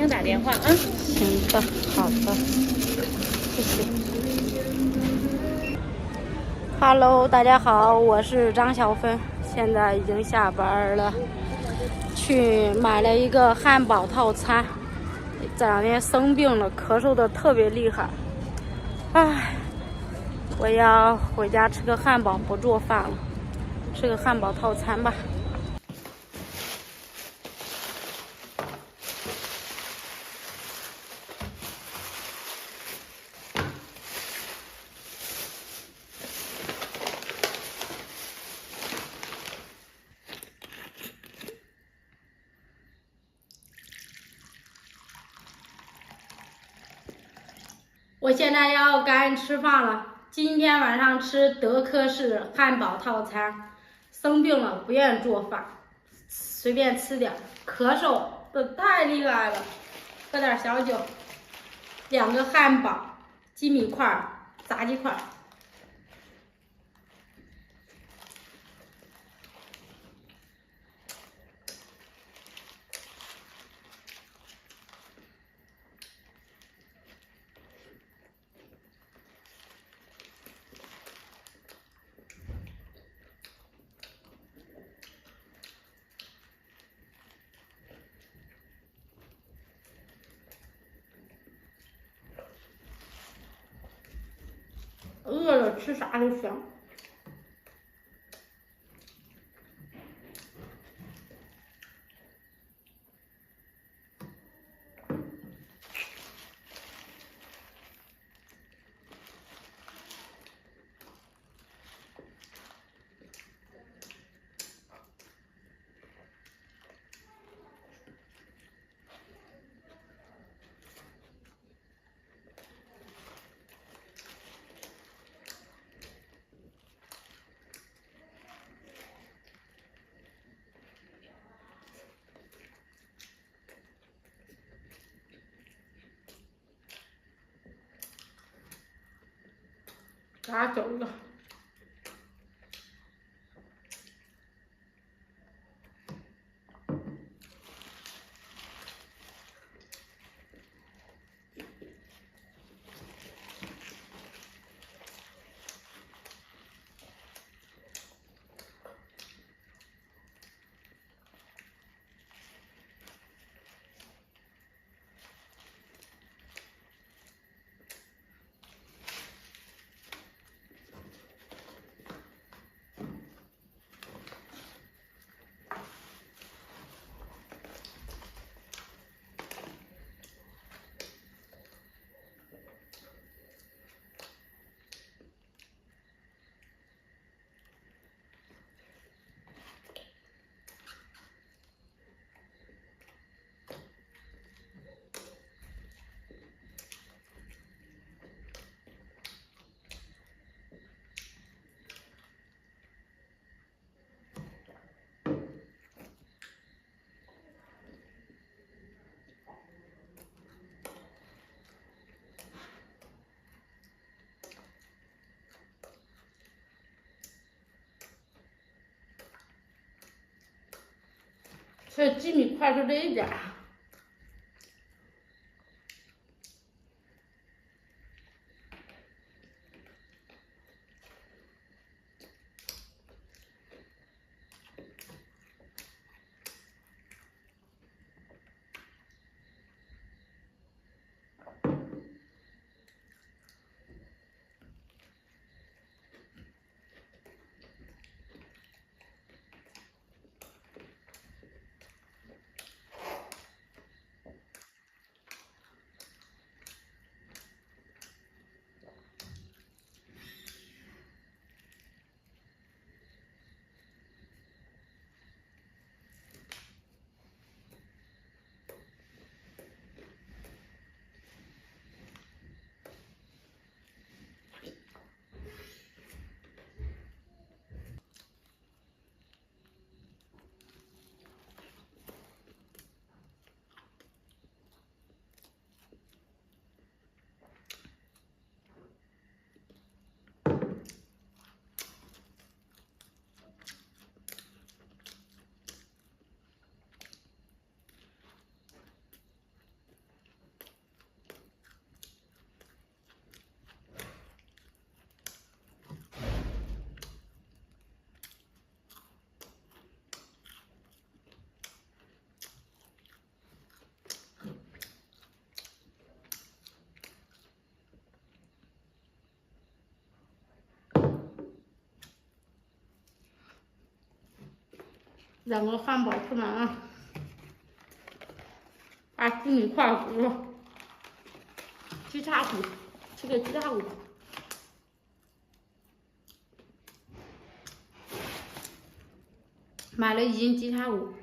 能打电话啊。行的，好的，谢谢。Hello， 大家好，我是张小芬，现在已经下班了，去买了一个汉堡套餐。这两天生病了，咳嗽的特别厉害，唉，我要回家吃个汉堡，不做饭了，吃个汉堡套餐吧。我现在要赶紧吃饭了，今天晚上吃德克士汉堡套餐。生病了不愿意做饭，随便吃点，咳嗽这太厉害了。喝点小酒，2个汉堡，鸡米块、炸鸡块。饿了吃啥都香。拿走了。这鸡米块就这一点。2个汉堡吃完了，把猪米块骨、鸡叉骨吃个鸡叉骨。买了1斤鸡叉骨。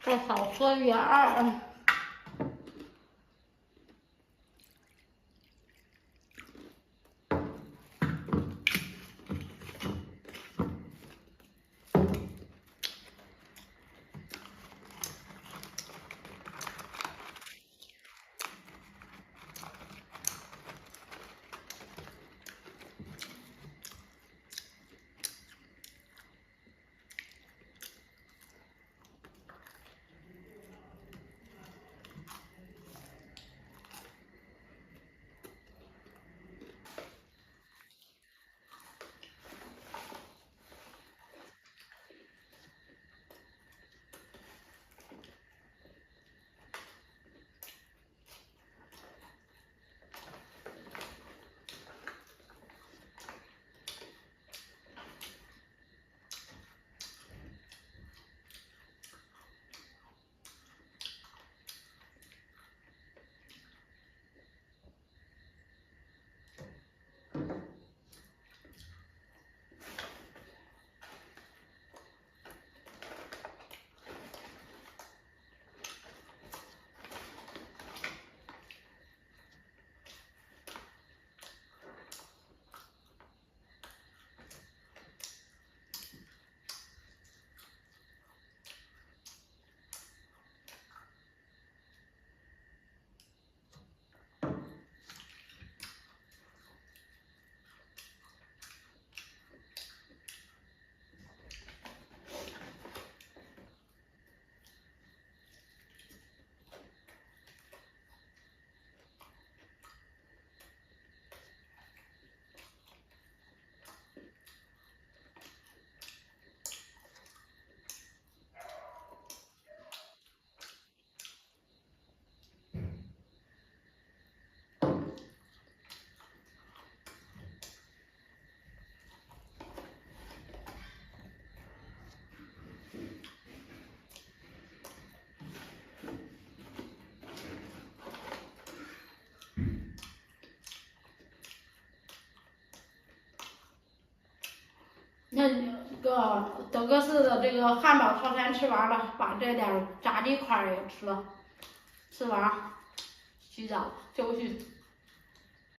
再少喝点儿。那个德克士的这个汉堡套餐吃完了，把这点炸鸡块也吃了，吃完洗澡休息。